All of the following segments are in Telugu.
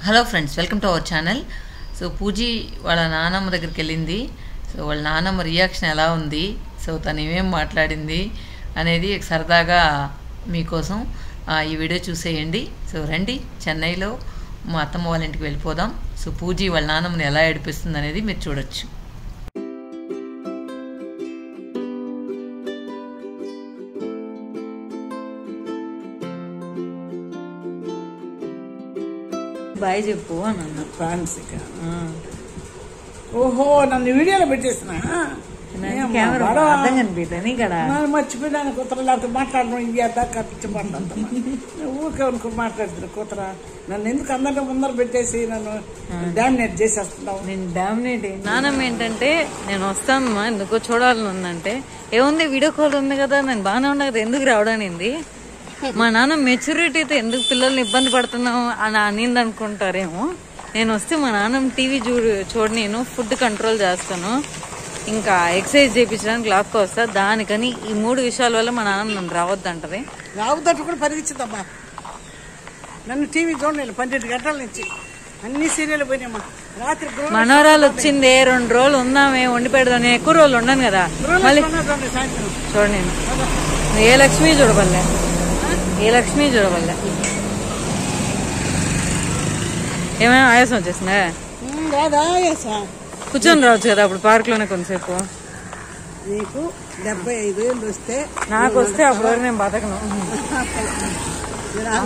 Hello friends, welcome to our channel. So Pooji వాళ్ళ నానమ్మ దగ్గరికి వెళ్ళింది. సో వాళ్ళ నానమ్మ రియాక్షన్ ఎలా ఉంది, సో తను ఏమేమి మాట్లాడింది అనేది సరదాగా మీకోసం ఈ వీడియో చూసేయండి. సో రండి, చెన్నైలో మా అత్తమ్మ వాళ్ళ ఇంటికి వెళ్ళిపోదాం. సో పూజీ వాళ్ళ నానమ్మని ఎలా ఏడిపిస్తుంది అనేది మీరు చూడొచ్చు. బాయ్ చెప్పు అని అన్నా. ఫ్రాన్స్ ఓహో నన్ను వీడియోలో పెట్టేస్తున్నా అర్థం కనిపిద్దాని ఇక్కడ మర్చిపోయినాను కూతురు లేకపోతే మాట్లాడడం ఇది అదా కప్పించబడ్డా ఊరికే అనుకో మాట్లాడుతున్నా కూతుర నన్ను ఎందుకు అందరిలో ముందర పెట్టేసి నన్ను డామినేట్ చేసేస్తున్నావు. నేను డామినేట్ నానమ్మ ఏంటంటే నేను వస్తాను ఎందుకో చూడాలని ఉందంటే ఏముంది వీడియో కాల్ ఉంది కదా, నేను బాగానే ఉన్నా కదా, ఎందుకు రావడానికి మా నాన్న మెచ్యూరిటీతో ఎందుకు పిల్లల్ని ఇబ్బంది పడుతున్నావు అని అనింది అనుకుంటారేమో. నేను వస్తే మా నాన్న టీవీ చూడు నేను ఫుడ్ కంట్రోల్ చేస్తాను, ఇంకా ఎక్సర్సైజ్ చేయించడానికి లాక్కు వస్తా, దానికని ఈ 3 విషయాల వల్ల మా నాన్న నన్ను రావద్దంటది. రావద్దంటే కూడా పరిగించదమ్మా. నన్ను టీవీ చూడలేదు 12 గంటల నుంచి, అన్ని సీరియల్ పోయినామ్మా. రాత్రి మనవరాలు వచ్చింది 2 రోజులు ఉందామే, వండి పెడదాం. నేను ఎక్కువ రోజులు ఉండను కదా. మళ్ళీ సాయంత్రం చూడ నేను ఏ లక్ష్మి చూడబల్లే, ఏ లక్ష్మి చూడవల్ల ఏమైనా ఆయాసం వచ్చేసిందా? కూర్చొని రావచ్చు కదా అప్పుడు పార్క్ లోనే కొంతసేపు. నీకు 75 ఏళ్ళు వస్తే నాకు వస్తే అప్పుడు నేను బతకను.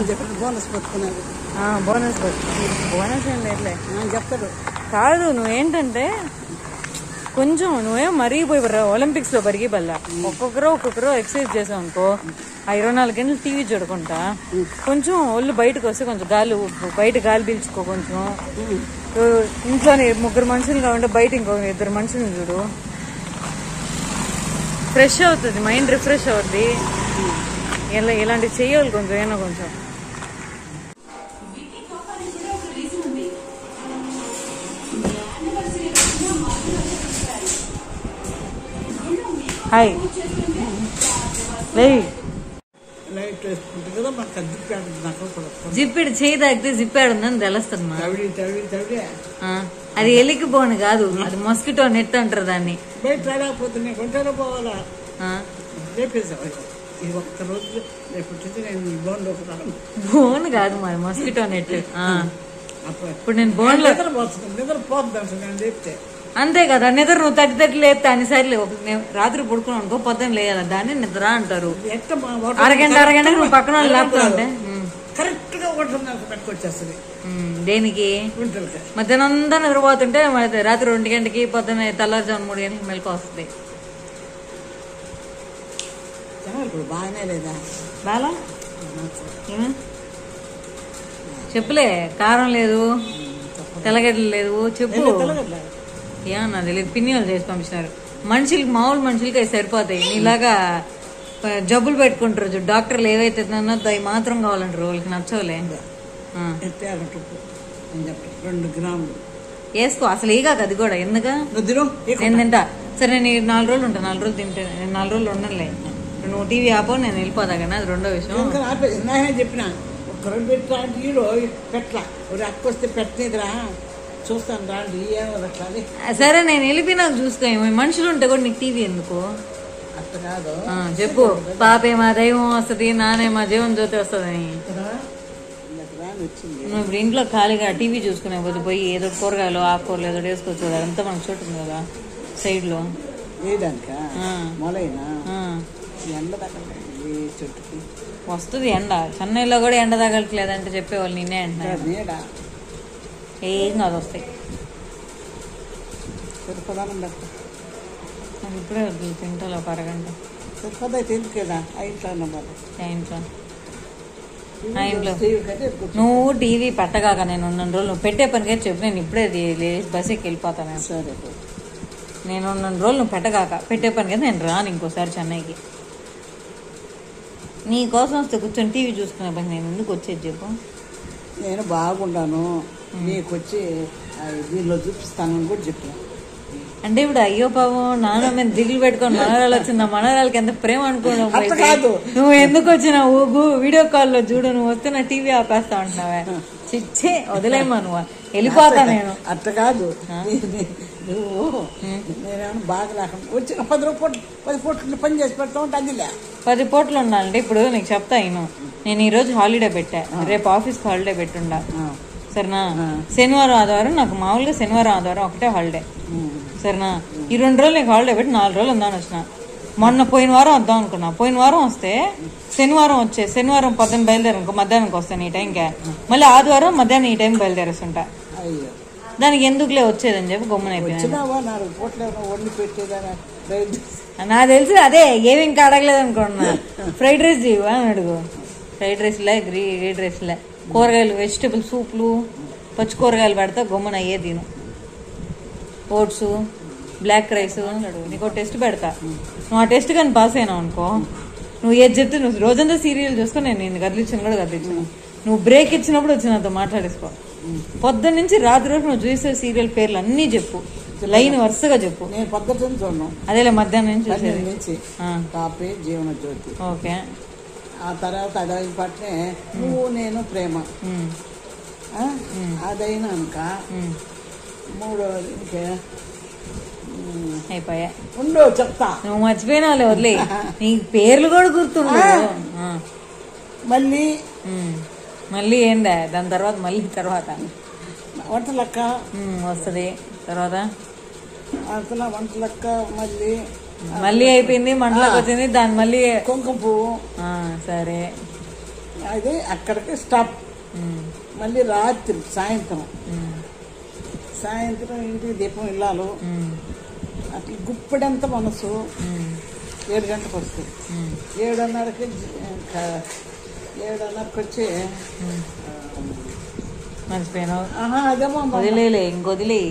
చెప్పాడు బోనస్ పట్టుకున్నాడు. బోనస్ బోనస్ ఏం లేట్లే చెప్తాడు. కాదు నువ్వేంటంటే కొంచెం నువ్వేం మరిగిపోయి ఒలింపిక్స్ లో పరిగి బల్లా ఒక్కొక్కరు ఎక్సర్సైజ్ చేసావు అనుకో, 24 గంటలు టీవీ చూడకుండా కొంచెం ఒళ్ళు బయటకు వస్తే కొంచెం బయట గాలి పీల్చుకో. కొంచెం ఇంట్లోనే 3 మనుషులు కావాలంటే బయట ఇంకో 2 మనుషులను చూడు, ఫ్రెష్ అవుతుంది, మైండ్ రిఫ్రెష్ అవుతుంది. ఇలాంటివి చెయ్యాలి కొంచెం, ఏమో కొంచెం. హాయ్ జిప్పిడు చేయి తాగితే జిప్పాడు ఉందని తెలుస్తుంది. అది ఎలికి బోన్ కాదు, అది మస్కిటో నెట్ అంటారు దాన్ని. బోన్ కాదు మరి మస్కిటో నెట్. ఇప్పుడు నేను బోన్ లో చెప్తే అంతే కదా, నిద్ర నువ్వు తట్టి లేస్తా అని సర్లే. రాత్రి పడుకున్నావు అనుకో, పొద్దున్న లేయాలి, దాన్ని నిద్ర అంటారు. అరగంట నువ్వు పక్కన లేపుతా ఉంటే కరెక్ట్ గా పెట్టుకొచ్చేస్తుంది. దేనికి మధ్యాహ్నం అంతా నిద్రపోతుంటే రాత్రి 2 గంటకి, పొద్దున్న తెల్లారుజాము 3 గంటలకు మెలకు వస్తుంది. బాగానే లేదా బాలా చెప్పులే, కారం లేదు, తెల్లగడ్డలు లేదు, చెప్పు. ఏమన్నా తెలియదు, పిన్నిలు చేసి పంపించినారు. మామూలు మనుషులకి అవి సరిపోతాయి. నీలాగా జబ్బులు పెట్టుకుంటారు డాక్టర్లు, ఏవైతే తిన్నదో అవి మాత్రం కావాలంటారు, వాళ్ళకి నచ్చవులే. 2 గ్రాములు వేసుకో, అసలు ఏగా అది కూడా ఎందుగా నేను తింటా. సరే నేను 4 రోజులు ఉంటా, 4 రోజులు తింటే 4 రోజులు ఉండనులే. నువ్వు టీవీ ఆపో, నేను వెళ్ళిపోతా కానీ అది రెండో విషయం. చెప్పిన ఒక్కరు పెట్టలా అక్క వస్తే పెట్టలేదురా చూస్తాను రాండి. సరే నేను వెళ్ళిపోయి నాకు చూసుకో. మనుషులు ఉంటే కూడా నీకు టీవీ ఎందుకు? అట్లా కాదు చెప్పు. పాపే మా దైవం వస్తుంది, నానే మా జీవన్ జ్యోతి వస్తుందని. నువ్వు ఇప్పుడు ఇంట్లో ఖాళీగా టీవీ చూసుకునే పోతే పోయి ఏదో కూరగాయలు ఆకుకూరలు ఏదో వేసుకోవచ్చు కదా, అంతా మనకు చోటు ఉంది కదా సైడ్ లో వస్తుంది ఎండ. చెన్నైలో కూడా ఎండ తగలట్లేదంటే చెప్పేవాళ్ళు నిన్నే అంటున్నారు. ఏం కాదు, వస్తాయి. ఇప్పుడే తింటా ఒక అరగంట. ఇంట్లో నువ్వు టీవీ పెట్టగాక నేను 2 రోజులు నువ్వు పెట్టే పనికైతే చెప్పు, నేను ఇప్పుడే బస్ ఎక్కి వెళ్ళిపోతాను. నేను 2 రోజులు నువ్వు పెట్టే పనికైతే నేను రాను ఇంకోసారి చెన్నైకి. నీ కోసం వస్తే కూర్చొని టీవీ చూసుకునే పని నేను ఎందుకు వచ్చేది చెప్పు. నేను బాగుంటాను, నీకు వచ్చి దీనిలో చూపిస్తానని కూడా చెప్పాను. అంటే ఇప్పుడు అయ్యో పాపం నాన్న మీద దిగులు పెట్టుకొని మనవరాలు వచ్చింది, మనవరాలకి ఎంత ప్రేమ అనుకోవడం. నువ్వు ఎందుకు వచ్చినావు వీడియో కాల్లో చూడు, నువ్వు వస్తే నా టీవీ ఆపేస్తా ఉంటున్నావే. చిచ్చే వదిలేమా నువ్వు, వెళ్ళిపోతా నేను. అట్ట కాదు నువ్వు, నేనేమన్నా బాగా లేకుండా వచ్చిన 10 పూట్లు పని చేసి పెడతా ఉంటే అదిలే. 10 పూట్లు ఉండాలంటే ఇప్పుడు నీకు చెప్తా నేను ఈ రోజు హాలిడే పెట్టా, రేపు ఆఫీస్కి హాలిడే పెట్టుండా సరేనా. శనివారం ఆదివారం నాకు మామూలుగా శనివారం ఆదివారం ఒకటే హాలిడే సరేనా. ఈ 2 రోజులు నీకు హాలిడే పెట్టి 4 రోజులు ఉందాని వచ్చిన. మొన్న పోయిన వారం వద్దాం అనుకున్నా, పోయిన వారం వస్తే శనివారం పొద్దున్న బయలుదేరనుకో మధ్యాహ్నానికి వస్తాను ఈ టైంకే, మళ్ళీ ఆదివారం మధ్యాహ్నం ఈ టైం బయలుదేరేస్తుంటా. దానికి ఎందుకులే వచ్చేదని చెప్పి గమ్మున అయిపోయినా. నాకు తెలిసి అదే ఏమి ఇంకా అడగలేదు అనుకున్నా. ఫ్రైడ్ రైస్ చేయవా అని అడుగు. ఫ్రైడ్ రైస్లే గ్రీన్ రైస్లే కూరగాయలు వెజిటబుల్ సూప్లు పచ్చి కూరగాయలు పెడతా గమ్మున అయ్యే తిను. ఓట్స్ బ్లాక్ రైస్ అని అడుగు, నీకు టెస్ట్ పెడతా. నువ్వు ఆ టెస్ట్ కానీ పాస్ అయినావు అనుకో, నువ్వు ఏది చెప్తే నువ్వు రోజంతా సీరియల్ చూసుకొని నేను కదిలించాను కూడా కదిలించాను. నువ్వు బ్రేక్ ఇచ్చినప్పుడు వచ్చి నాతో మాట్లాడేసుకో. పొద్దున్న నుంచి రాత్రి వరకు నువ్వు చూసే సీరియల్ పేర్లు అన్నీ చెప్పు, లైన్ వరుసగా చెప్పు. నేను పొద్దున్న చూడను, అదేలే మధ్యాహ్నం నుంచి చూసేది. Copy Jeevan Jyoti, okay. ఆ తర్వాత అదైన పట్నే నువ్వు నేను ప్రేమ, అదైనాక 3 ఇంకే అయిపోయా. ఉండు చెప్తా, నువ్వు మర్చిపోయినావులే వదిలే, నీకు పేర్లు కూడా గుర్తుండవు. మళ్ళీ ఏందా దాని తర్వాత వంటలక్క వస్తుంది. తర్వాత వంటలక్క మళ్ళీ అయిపోయింది, మంటలకు వచ్చింది, దాని మళ్ళీ కుంకుమ పువ్వు. సరే అది అక్కడికి స్టాప్. మళ్ళీ రాత్రి సాయంత్రం ఇంటికి దీపం ఇల్లాలు. అట్లా గుప్పెడంత మనసు 7 గంటలకు వస్తుంది. 7:30కి వచ్చి మర్చిపోయినావు. అదేమో వదిలేలే, ఇంకొదిలే.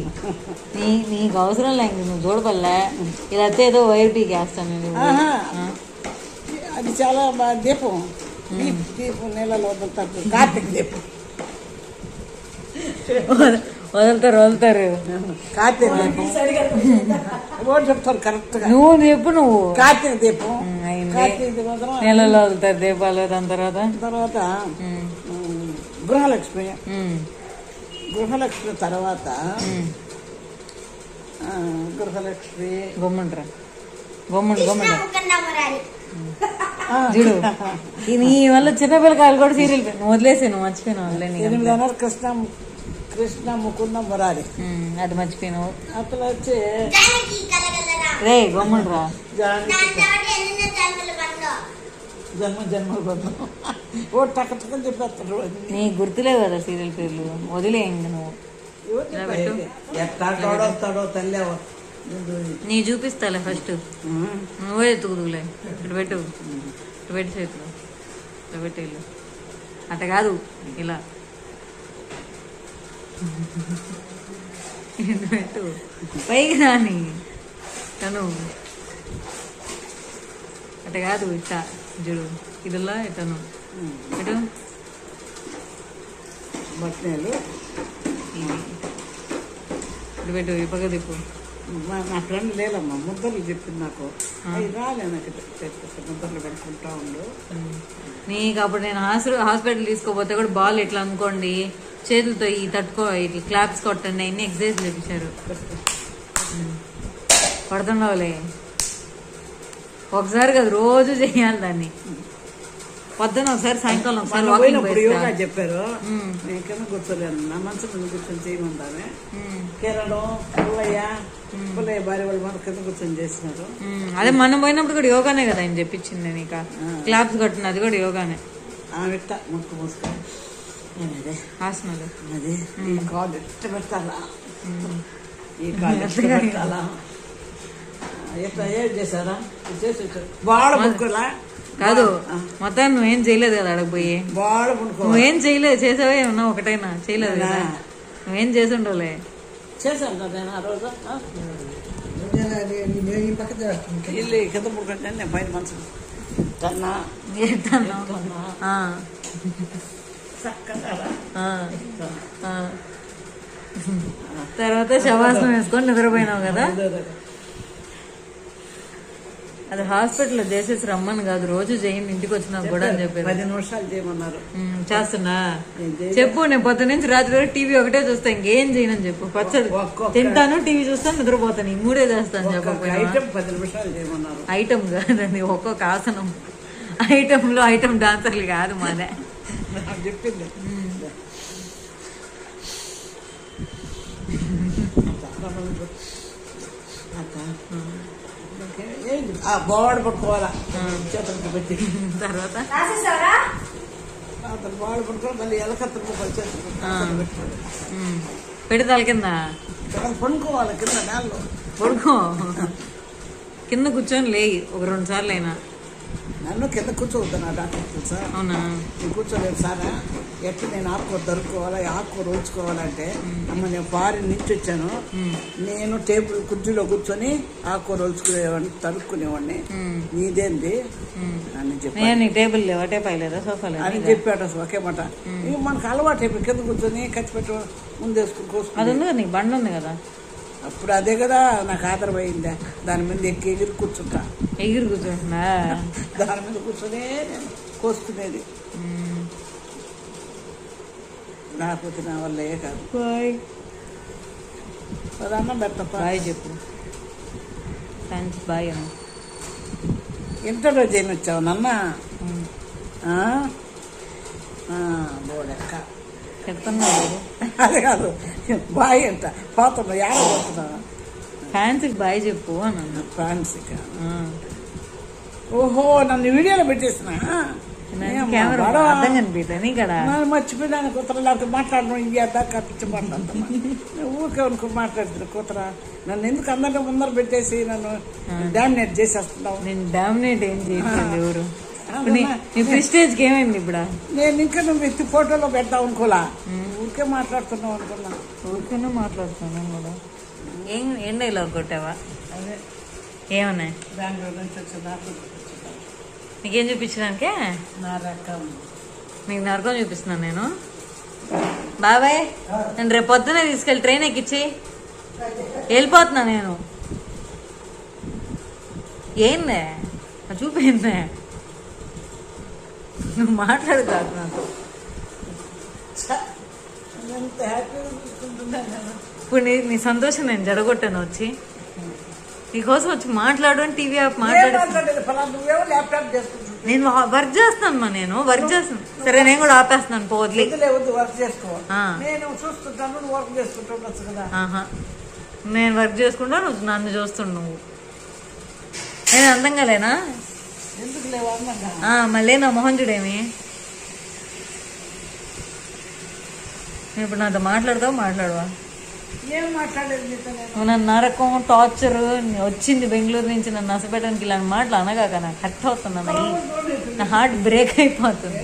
నీకు అవసరం లేదు, నువ్వు చూడపల్లే. ఇలా అయితే ఏదో వైర్టీకి వేస్తాను. అది చాలా దీపం నీళ్ళలో వదులుతారు, కార్తీక దీపం వదులుతారు. కార్తీక దీపం చెప్తారు కరెక్ట్ గా. నువ్వు చెప్పు, నువ్వు కార్తీక దీపం నెలలో వదులుతారు దీపాలు. దాని తర్వాత గృహలక్ష్మి తర్వాత గృహలక్ష్మి గమ్ముండ్రా చూడు. నీ వల్ల చిన్నపిల్లకాయలు కూడా సీరియల్ వదిలేసి నువ్వు మర్చిపోయినావు. 8 కృష్ణ ముకుంద మురారి అది మర్చిపోయినావు. అట్లా వచ్చి రే గమ్ముండ్రా. జన్మలు బంధం ఓ టక్కని చెప్పేస్తాడు. నీకు గుర్తులేవు కదా సీరియల్ పేర్లు, వదిలే. ఇంక నువ్వు ఎట్టాడోస్తాడో తల్లి నీ చూపిస్తాలే ఫస్ట్, నువ్వే ఎత్తుకుదులే. ఇటు పెట్టు చేతులు, ఇటు పెట్టి ఇల్లు అట్ట కాదు, ఇలా ఇటు పెట్టు. పైకి రాని తను అట్ట కాదు, ఇట్ట చూడు. ఇదిలా ఇతను ఇటు బట్టలు ఇటు పెట్టు, ఈ పక్క తిప్పు. నా ఫ్రెండ్ లేదమ్మా, ముద్దలు చెప్పింది నాకు. రాలే నాకు ముద్దలు పెట్టుకుంటా ఉండు. నీకు అప్పుడు నేను హాస్పిటల్ తీసుకోపోతే కూడా బాల్ ఇట్లా అనుకోండి, చేతులతో ఈ తట్టుకో, ఇట్లా క్లాప్స్ కొట్టండి, అన్ని ఎక్సర్సైజ్ చేపించారు. పడుతుండవులే, ఒకసారి కదా రోజు చేయాలి దాన్ని. పొద్దున ఒకసారి, సాయంకాలం ఒకసారి చెప్పారు. నేను కూర్చోలేను, నా మనసు కూర్చొని చేయమంటానే. కేరళం పుల్లయ్య భార్య వాళ్ళు మన కింద కూర్చొని చేసినారు. అదే మనం పోయినప్పుడు కూడా యోగానే కదా ఆయన చెప్పించింది. నేను ఇక క్లాప్స్ కొట్టిన అది కూడా యోగానే. విట్ట ముక్కు మూసుకొని ఆసనాలు అది ఈ కాలు ఎట్ట పెట్టాలా, ఈ కాలు ఎట్ట పెట్టాలా, ఎట్లా ఏం చేశారా చేసి బాగా పడుకోలా కాదు. మొత్తం నువ్వేం చేయలేదు కదా అడగపోయి, బాగా పడుకో. నువ్వేం చేయలేదు, చేసావే ఉన్నా ఒకటైనా చేయలేదు కదా. నువ్వేం చేసి ఉండవులే. చేశాను కదా నేను ఆ రోజు. ఇల్లు కింద పడుకుంటే నేను పైన మనసు కన్నా తర్వాత శవాసనం వేసుకొని నిద్రపోయినావు కదా. అది హాస్పిటల్లో చేసేసి రమ్మని కాదు, రోజు చేయండి ఇంటికి వచ్చినా కూడా అని చెప్పారు. 10 నిమిషాలు చేయమన్నారు. చేస్తున్నా చెప్పు. నేను పొద్దు నుంచి రాత్రి వరకు టీవీ ఒకటే చూస్తా, ఇంకేం చేయనని చెప్పు. పచ్చడి తింటాను, టీవీ చూస్తాను, నిద్రపోతాను, ఈ 3 చేస్తాను చెప్పకపోయినా. 10 నిమిషాలు చేయమన్నారు. ఐటమ్ కాదండి, ఒక్కొక్క ఆసనం. ఐటమ్ లో ఐటమ్ డాన్సర్లు కాదు మాదే. చెప్పింది బావాడు పట్టుకోవాలా చేతులకు పెట్టి, తర్వాత బావాడు పట్టుకోవాలి, మళ్ళీ ఎలకత్తలు పెట్టుకోవాలి, పెడి తల కింద పడుకోవాలి, కింద నేలలో పడుకో, కింద కూర్చొని లేయి ఒక 2 సార్లు అయినా. నన్ను కింద కూర్చోవద్దు నా డాక్టర్ తెలుసా. అవునా? నేను కూర్చోలేదు సారా, ఎట్లా నేను ఆకుకూర దొరుకుకోవాలా, ఆకుకూర రోజుకోవాలంటే అమ్మ నేను ఫారిన్ నుంచి వచ్చాను, నేను టేబుల్ కుర్చీలో కూర్చొని ఆకుకూర రోజుకునేవాడిని, తరుక్కునేవాడిని, నీదేంది అని చెప్పి టేబుల్ లేవా, టేపాయలేదా, సోఫా అని చెప్పాడు. అసలు ఒకే మాట మనకు అలవాటు అయిపోయి కింద కూర్చొని ఖర్చు పెట్టు ముందేసుకుని కోసుకుని. అది ఉంది కదా నీకు, బండి ఉంది కదా, అప్పుడు అదే కదా నాకు ఆధారమైందా, దాని మీద ఎక్కి ఎగిరి కూర్చుంటా. ఎగిరి కూర్చుంటున్నా, దాని మీద కూర్చొనే నేను కోసుకునేది. లేకపోతే నా వల్ల ఏ కాదు. అన్నం పెడతా, బాయ్ చెప్పు. థ్యాంక్స్, బాయ్ అన్న. ఎంతలో చేయని వచ్చావు నన్న బోడెక్క చెప్తున్నావు. అదే కాదు, బాయ్ అంట పోతున్నా, పోతున్నా. ఫ్యాన్సీకి బాయ్ చెప్పు అని అన్నా. ఫ్యాన్సీకి? ఓహో, నన్ను వీడియోలో పెట్టేసిన అర్థం కనిపిస్తాను ఇక్కడ. మర్చిపోయినాను కూతురు, లేకపోతే మాట్లాడడం ఇవి దాకా కప్పించి మాట్లాడుతున్నా. ఊరికే అనుకో మాట్లాడుతున్నా కూతురా, నన్ను ఎందుకు అందరినీ ముందర పెట్టేసి నన్ను డామినేట్ చేసేస్తున్నావు. నేను డామినేట్ ఏం చేయట్లేదు ఎవరు. నీ ప్రెస్టేజ్కి ఏమైంది ఇప్పుడు? నేను ఇంకా నువ్వు ఎత్తి ఫోటోలో పెడతావు అనుకోలా, ఊరికే మాట్లాడుతున్నావు అనుకున్నా. ఊరికేనే మాట్లాడుతున్నాను కూడా. ఏం డైలాగ్ కొట్టావా? అదే ఏమన్నాయి? బెంగళూరు నుంచి వచ్చి నాకు నీకేం చూపించడానికే? నా రకం నీకు నరకం చూపిస్తున్నాను నేను. బాబాయ్ నేను రేపు పొద్దునే తీసుకెళ్ళి ట్రైన్ ఎక్కించి వెళ్ళిపోతున్నా నేను. ఏందే చూపిందే, నువ్వు మాట్లాడు కాదు నాకు. ఎంత హ్యాపీగా చూసుకుంటున్నాను. ఇప్పుడు నీ సంతోషం నేను జడగొట్టాను వచ్చి, నీకోసం వచ్చి మాట్లాడు అని టీవీ ఆఫ్ మాట్లాడు. నువ్వేమో ల్యాప్టాప్ చేసుకుంటున్నావు, నేను వర్క్ చేస్తాను. నేను వర్క్ చేస్తాను. సరే నేను కూడా ఆపేస్తున్నాను, పోవద్దు. వర్క్ చేసుకో, నేను చూస్తుంటాను, నువ్వు వర్క్ చేసుకుంటుండొచ్చు కదా. నేను వర్క్ చేసుకుంటా, నువ్వు నన్ను చూస్తుండు. నేను అందంగా లేనా? ఎందుకు లేవు అందంగా? మళ్ళీ నా మొహం చూడేమి. ఇప్పుడు నాతో మాట్లాడతావు, మాట్లాడవా? ఏం మాట్లాడేది నీతో నేను? నువ్వు నన్ను నరకం, టార్చర్ వచ్చింది బెంగళూరు నుంచి నన్ను నసపెట్టడానికి ఇలాంటి మాటలు అనగాక నాకు హర్ట్ అవుతున్నా, నా హార్ట్ బ్రేక్ అయిపోతుంది.